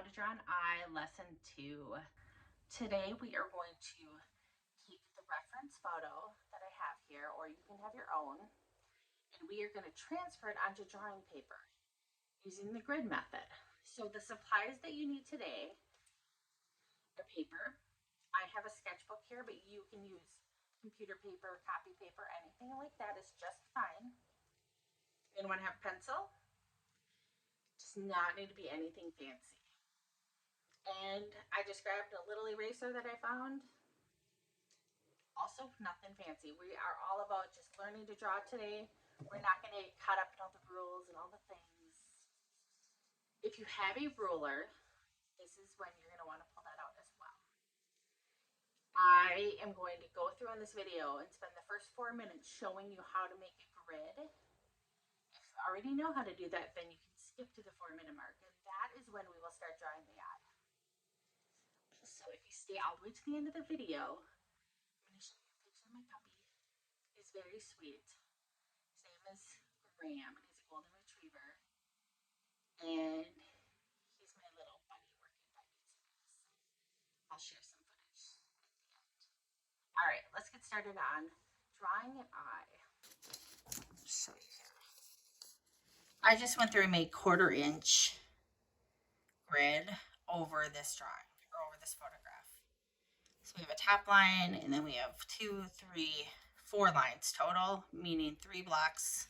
How to Draw an Eye, Lesson 2. Today we are going to keep the reference photo that I have here, or you can have your own, and we are going to transfer it onto drawing paper using the grid method. So the supplies that you need today are paper. I have a sketchbook here, but you can use computer paper, copy paper, anything like that is just fine. You're going to want to have pencil. Does not need to be anything fancy. And I just grabbed a little eraser that I found. Also, nothing fancy. We are all about just learning to draw today. We're not going to get caught up in all the rules and all the things. If you have a ruler, this is when you're going to want to pull that out as well. I am going to go through in this video and spend the first 4 minutes showing you how to make a grid. If you already know how to do that, then you can skip to the 4-minute mark, and that is when we will start drawing the eye. So if you stay all the way to the end of the video, I'm going to show you a picture of my puppy. He's very sweet. His name is Caran, and he's a golden retriever. And he's my little buddy working by me today. So I'll share some footage at the end. All right, let's get started on drawing an eye. I'll show you here. I just went through and made 1/4 inch grid over this drawing, or over this photograph. So we have a top line, and then we have 2, 3, 4 lines total, meaning 3 blocks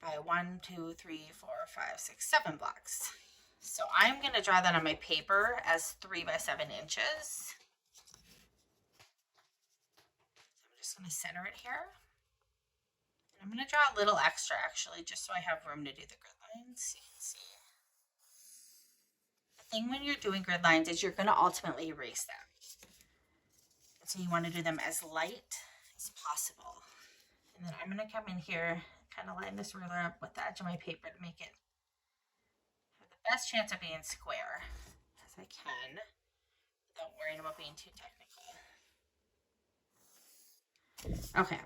by 1, 2, 3, 4, 5, 6, 7 blocks. So I'm going to draw that on my paper as 3 by 7 inches. So I'm just going to center it here. And I'm going to draw a little extra actually, just so I have room to do the grid lines. You can see. The thing when you're doing grid lines is you're going to ultimately erase them. So you want to do them as light as possible. And then I'm going to come in here, kind of line this ruler up with the edge of my paper to make it have the best chance of being square as I can without worrying about being too technical. Okay,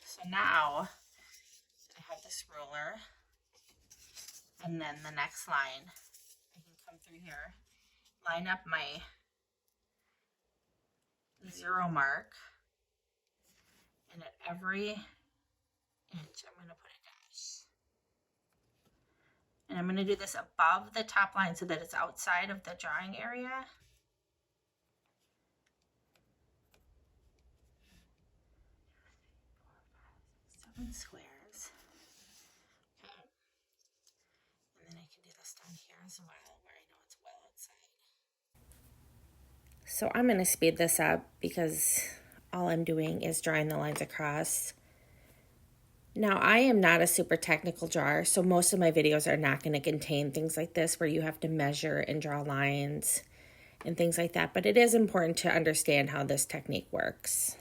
so now I have this ruler, and then the next line, I can come through here, line up my 0 mark, and at every inch I'm going to put a dash. And I'm going to do this above the top line so that it's outside of the drawing area. Seven squares. Okay. And then I can do this down here as well, where I know it's well outside. So I'm going to speed this up because all I'm doing is drawing the lines across. Now, I am not a super technical drawer, so most of my videos are not going to contain things like this where you have to measure and draw lines and things like that, but it is important to understand how this technique works.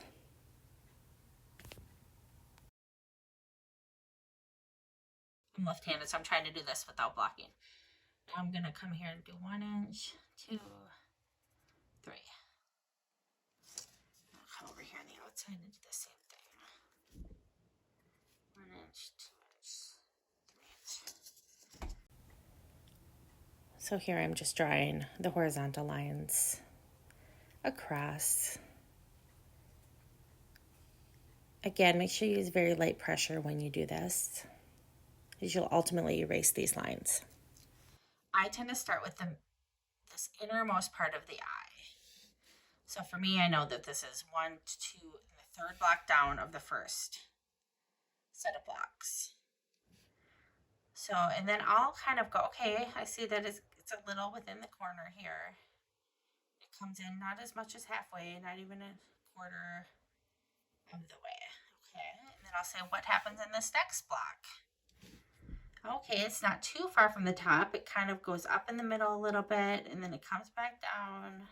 I'm left-handed, so I'm trying to do this without blocking. Now I'm going to come here and do 1 inch, 2, 3. I'll come over here on the outside and do the same thing. 1 inch, 2 inch, 3 inch. So here I'm just drawing the horizontal lines across. Again, make sure you use very light pressure when you do this, because you'll ultimately erase these lines. I tend to start with this innermost part of the eye. So for me, I know that this is 1, 2, and the 3rd block down of the first set of blocks. So, and then I'll kind of go, okay, I see that it's a little within the corner here. It comes in not as much as halfway, not even 1/4 of the way. Okay, and then I'll say, what happens in this next block? Okay, it's not too far from the top. It kind of goes up in the middle a little bit, and then it comes back down.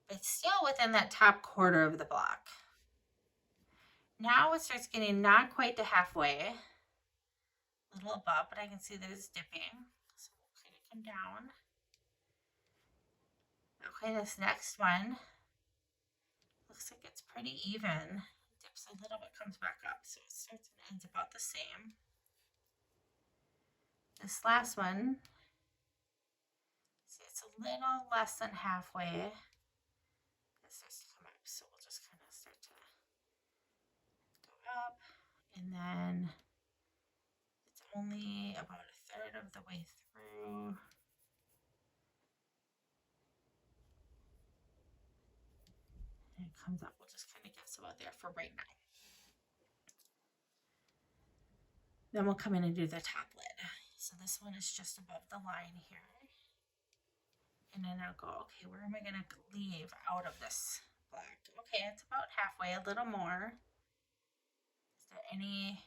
It's still within that top 1/4 of the block. Now it starts getting not quite to halfway, a little above, but I can see that it's dipping. So we'll kind of come down. Okay, this next one looks like it's pretty even. It dips a little bit, comes back up, so it starts and ends about the same. This last one it's a little less than halfway. It starts to come up, so we'll just kind of start to go up, and then it's only about a third of the way through. And it comes up. We'll just kind of guess about there for right now. Then we'll come in and do the top lid. So this one is just above the line here. And then I'll go, okay, where am I going to leave out of this black? Okay, it's about halfway, a little more. Is there any,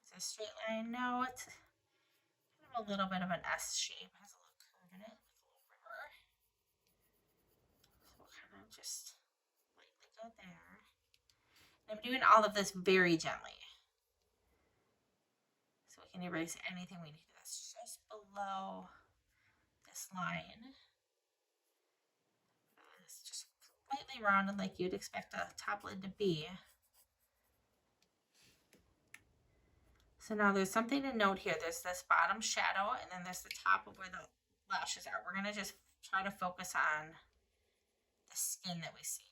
is it a straight line? No, it's kind of a little bit of an S shape. Has a little curve in it with a little river. So we'll kind of just lightly go there. And I'm doing all of this very gently. So we can erase anything we need. That's just below this line. It's just slightly rounded like you'd expect a top lid to be. So now there's something to note here. There's this bottom shadow, and then there's the top of where the lashes are. We're going to just try to focus on the skin that we see.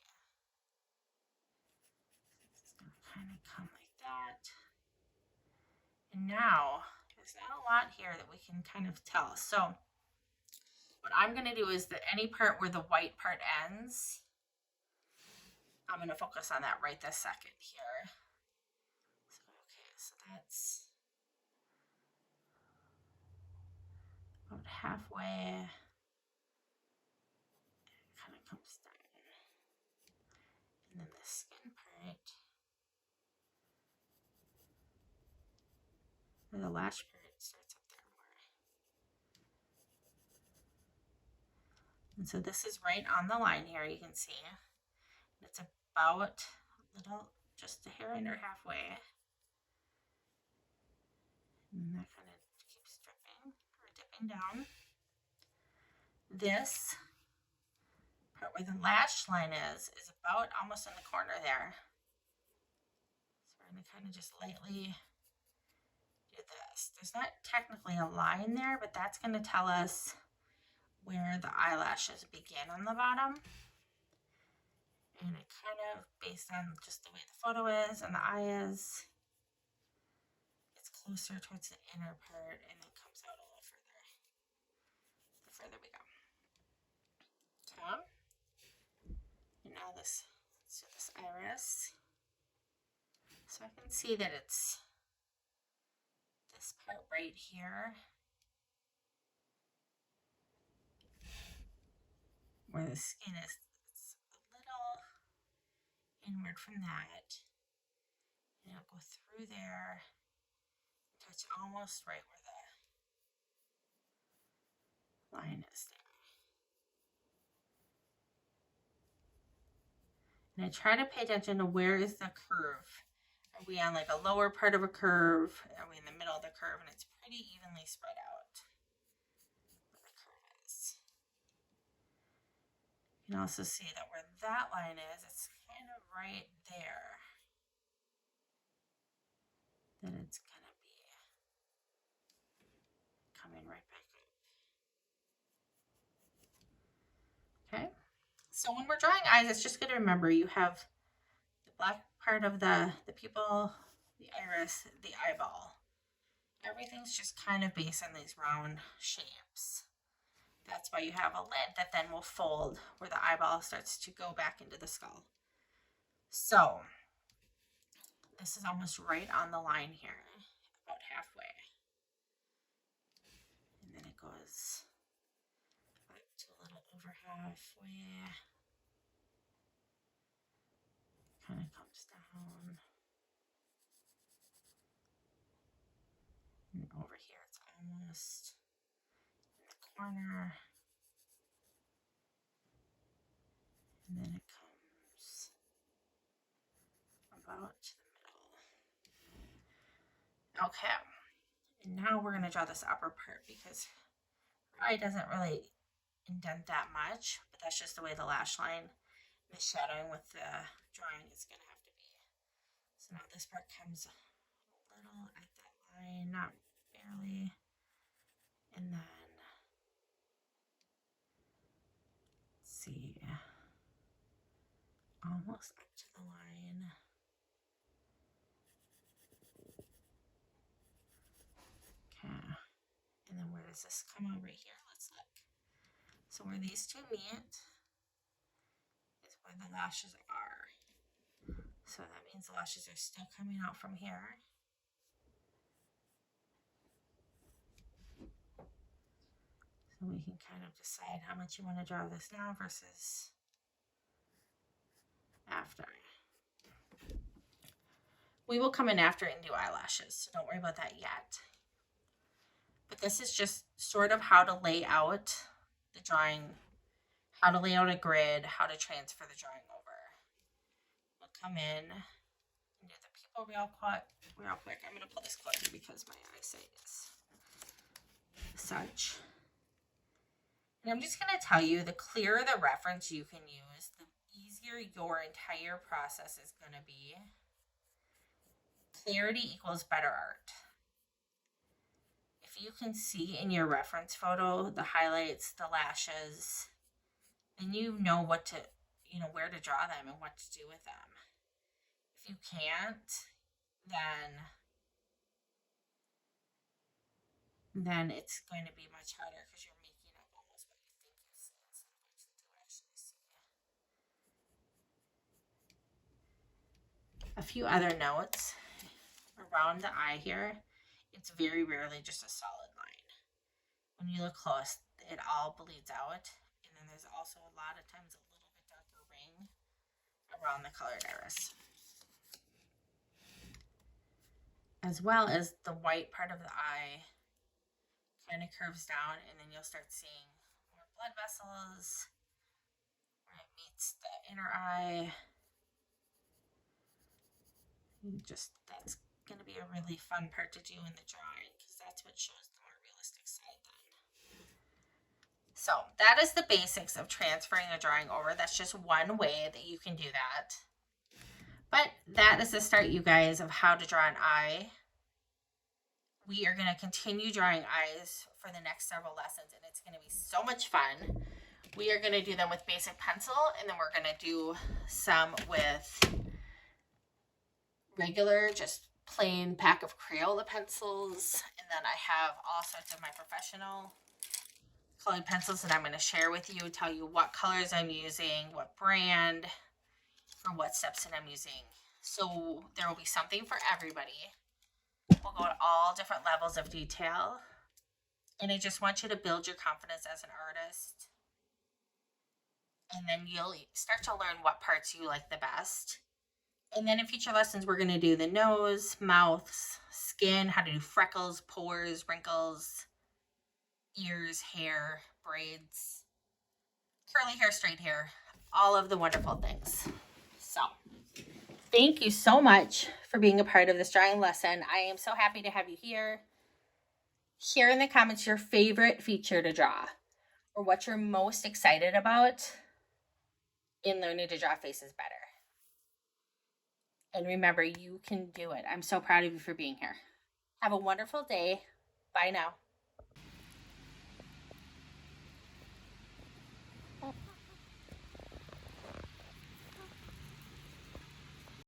It's going to kind of come like that. And now there's not a lot here that we can kind of tell. So what I'm going to do is that any part where the white part ends, I'm going to focus on that right this second here. So, okay, so that's about halfway. It kind of comes down. And then the skin part, or the lash part, starts up there more. And so this is right on the line here, you can see. It's about a little, just a hair under halfway. And that kind of keeps dripping or dipping down. This part where the lash line is about almost in the corner there. So we're going to kind of just lightly do this. There's not technically a line there, but that's going to tell us where the eyelashes begin on the bottom. And it kind of, based on just the way the photo is and the eye is, it's closer towards the inner part and then comes out a little further the further we go. Okay. And now let's do this iris. So I can see that it's this part right here where the skin is. It's a little inward from that. And it'll go through there, touch almost right where the line is there. And I try to pay attention to where is the curve. Are we on like a lower part of a curve? Are we in the middle of the curve? And it's pretty evenly spread out where the curve is. You can also see that where that line is, it's kind of right there. That it's going to be coming right back up. Okay. So when we're drawing eyes, it's just good to remember you have the black part of the pupil, the iris, the eyeball. Everything's just kind of based on these round shapes. That's why you have a lid that then will fold where the eyeball starts to go back into the skull. So this is almost right on the line here, about halfway. And then it goes up to a little over halfway. Kind of comes down. And over here it's almost in the corner. And then it comes about to the middle. Okay. And now we're going to draw this upper part because her eye doesn't really indent that much, but that's just the way the lash line, the shadowing with the drawing is going to have to be. So now this part comes a little at that line, not barely, and then see, almost up to the line. Okay, and then where does this come out right here? Let's look. So where these two meet is where the lashes are. So that means the lashes are still coming out from here. So we can kind of decide how much you want to draw this now versus after. We will come in after and do eyelashes, so don't worry about that yet. But this is just sort of how to lay out the drawing, how to lay out a grid, how to transfer the drawing over. We'll come in and do the people real quick. I'm going to pull this closer because my eyesight is such. And I'm just going to tell you, the clearer the reference you can use, the easier your entire process is going to be. Clarity equals better art. If you can see in your reference photo the highlights, the lashes, then you know what to, where to draw them and what to do with them. If you can't, then it's going to be much harder because you're making up almost what you think you see instead of what you do actually see. A few other notes around the eye here. It's very rarely just a solid line. When you look close, it all bleeds out. And then there's also a lot of times a little bit darker ring around the colored iris. As well as the white part of the eye kind of curves down, and then you'll start seeing more blood vessels where it meets the inner eye. That's going to be a really fun part to do in the drawing because that's what shows the more realistic side then. So that is the basics of transferring a drawing over. That's just one way that you can do that. But that is the start, you guys, of how to draw an eye. We are going to continue drawing eyes for the next several lessons, and it's going to be so much fun. We are going to do them with basic pencil, and then we're going to do some with regular, just plain pack of Crayola pencils. And then I have all sorts of my professional colored pencils that I'm going to share with you, tell you what colors I'm using, what brand, for what steps that I'm using. So there will be something for everybody. We'll go at all different levels of detail. And I just want you to build your confidence as an artist. And then you'll start to learn what parts you like the best. And then in future lessons, we're going to do the nose, mouth, skin, how to do freckles, pores, wrinkles, ears, hair, braids, curly hair, straight hair, all of the wonderful things. So thank you so much for being a part of this drawing lesson. I am so happy to have you here. Share in the comments your favorite feature to draw or what you're most excited about in learning to draw faces better. And remember, you can do it. I'm so proud of you for being here. Have a wonderful day. Bye now.